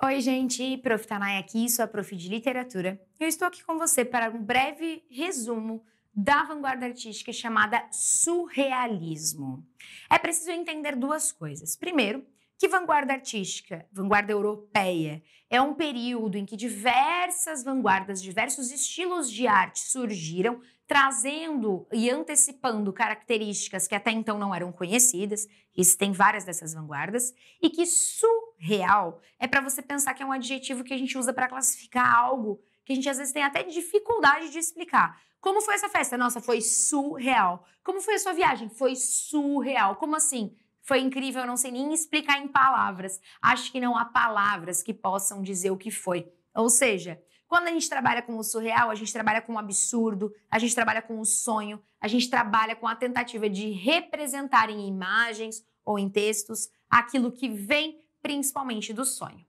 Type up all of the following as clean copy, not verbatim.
Oi, gente, Prof. Tanay aqui, sou a Prof. de Literatura. Eu estou aqui com você para um breve resumo da vanguarda artística chamada surrealismo. É preciso entender duas coisas. Primeiro, que vanguarda artística, vanguarda europeia, é um período em que diversas vanguardas, diversos estilos de arte surgiram, trazendo e antecipando características que até então não eram conhecidas. Existem várias dessas vanguardas, e que surreal é para você pensar que é um adjetivo que a gente usa para classificar algo que a gente às vezes tem até dificuldade de explicar. Como foi essa festa? Nossa, foi surreal. Como foi a sua viagem? Foi surreal. Como assim? Foi incrível, eu não sei nem explicar em palavras. Acho que não há palavras que possam dizer o que foi. Ou seja, quando a gente trabalha com o surreal, a gente trabalha com o absurdo, a gente trabalha com o sonho, a gente trabalha com a tentativa de representar em imagens ou em textos aquilo que vem principalmente do sonho.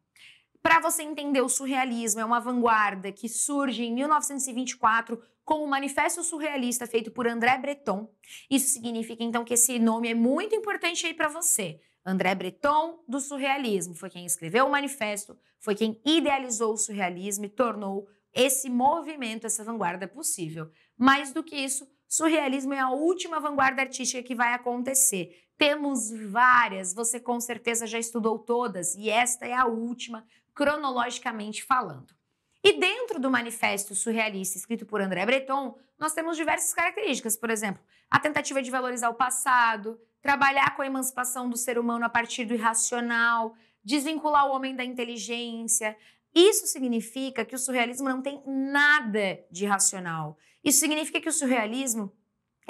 Para você entender, o surrealismo é uma vanguarda que surge em 1924 com o Manifesto Surrealista feito por André Breton. Isso significa então que esse nome é muito importante aí para você. André Breton, do surrealismo, foi quem escreveu o manifesto, foi quem idealizou o surrealismo e tornou esse movimento, essa vanguarda possível. Mais do que isso, surrealismo é a última vanguarda artística que vai acontecer. Temos várias, você com certeza já estudou todas, e esta é a última, cronologicamente falando. E dentro do Manifesto Surrealista escrito por André Breton, nós temos diversas características, por exemplo, a tentativa de valorizar o passado, trabalhar com a emancipação do ser humano a partir do irracional, desvincular o homem da inteligência. Isso significa que o surrealismo não tem nada de racional. Isso significa que o surrealismo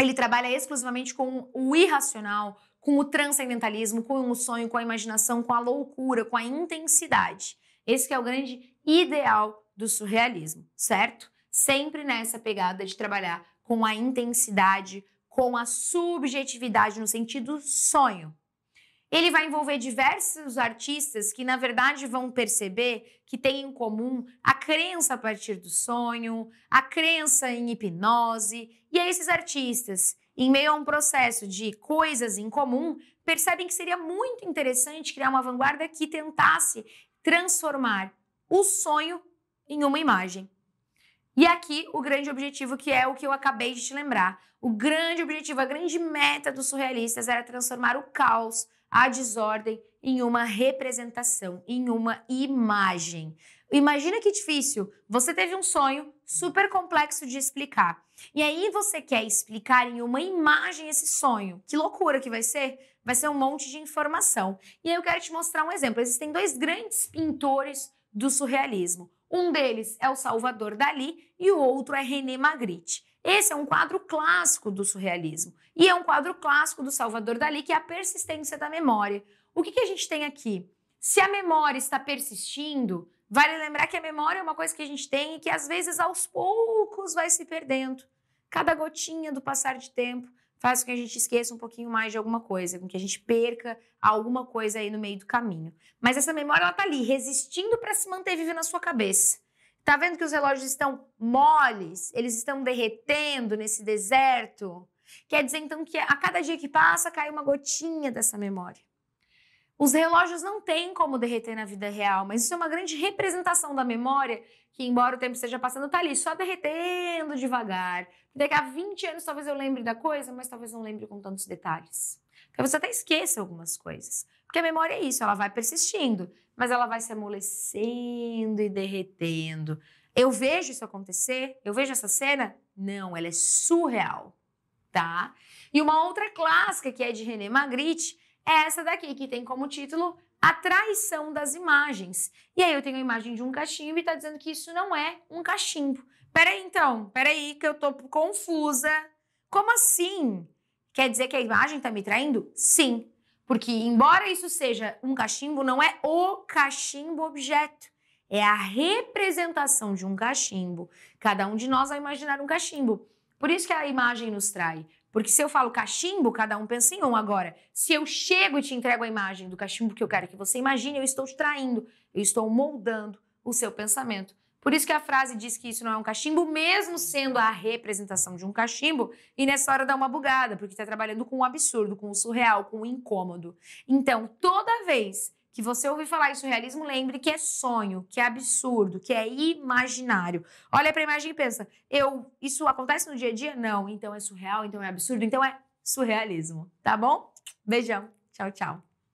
ele trabalha exclusivamente com o irracional, com o transcendentalismo, com o sonho, com a imaginação, com a loucura, com a intensidade. Esse que é o grande ideal do surrealismo, certo? Sempre nessa pegada de trabalhar com a intensidade, com a subjetividade no sentido sonho. Ele vai envolver diversos artistas que, na verdade, vão perceber que têm em comum a crença a partir do sonho, a crença em hipnose. E aí esses artistas, em meio a um processo de coisas em comum, percebem que seria muito interessante criar uma vanguarda que tentasse transformar o sonho em uma imagem. E aqui o grande objetivo, que é o que eu acabei de te lembrar. O grande objetivo, a grande meta dos surrealistas era transformar o caos, a desordem, em uma representação, em uma imagem. Imagina que difícil. Você teve um sonho super complexo de explicar. E aí você quer explicar em uma imagem esse sonho. Que loucura que vai ser? Vai ser um monte de informação. E aí eu quero te mostrar um exemplo. Existem dois grandes pintores do surrealismo. Um deles é o Salvador Dalí e o outro é René Magritte. Esse é um quadro clássico do surrealismo. E é um quadro clássico do Salvador Dalí, que é a persistência da memória. O que a gente tem aqui? Se a memória está persistindo, vale lembrar que a memória é uma coisa que a gente tem e que às vezes aos poucos vai se perdendo. Cada gotinha do passar de tempo faz com que a gente esqueça um pouquinho mais de alguma coisa, com que a gente perca alguma coisa aí no meio do caminho. Mas essa memória, ela tá ali, resistindo para se manter viva na sua cabeça. Tá vendo que os relógios estão moles? Eles estão derretendo nesse deserto? Quer dizer, então, que a cada dia que passa, cai uma gotinha dessa memória. Os relógios não têm como derreter na vida real, mas isso é uma grande representação da memória que, embora o tempo esteja passando, tá ali, só derretendo devagar. Daqui a 20 anos talvez eu lembre da coisa, mas talvez não lembre com tantos detalhes. Talvez você até esqueça algumas coisas. Porque a memória é isso, ela vai persistindo, mas ela vai se amolecendo e derretendo. Eu vejo isso acontecer? Eu vejo essa cena? Não, ela é surreal, tá? E uma outra clássica, que é de René Magritte, é essa daqui, que tem como título A Traição das Imagens. E aí eu tenho a imagem de um cachimbo e tá dizendo que isso não é um cachimbo. Peraí então, peraí que eu tô confusa. Como assim? Quer dizer que a imagem tá me traindo? Sim, porque embora isso seja um cachimbo, não é o cachimbo objeto. É a representação de um cachimbo. Cada um de nós vai imaginar um cachimbo. Por isso que a imagem nos trai. Porque se eu falo cachimbo, cada um pensa em um. Agora, se eu chego e te entrego a imagem do cachimbo que eu quero que você imagine, eu estou te traindo, eu estou moldando o seu pensamento. Por isso que a frase diz que isso não é um cachimbo, mesmo sendo a representação de um cachimbo, e nessa hora dá uma bugada, porque está trabalhando com o absurdo, com o surreal, com o incômodo. Então, toda vez que você ouvir falar em surrealismo, lembre que é sonho, que é absurdo, que é imaginário. Olha para a imagem e pensa, isso acontece no dia a dia? Não, então é surreal, então é absurdo, então é surrealismo, tá bom? Beijão, tchau, tchau.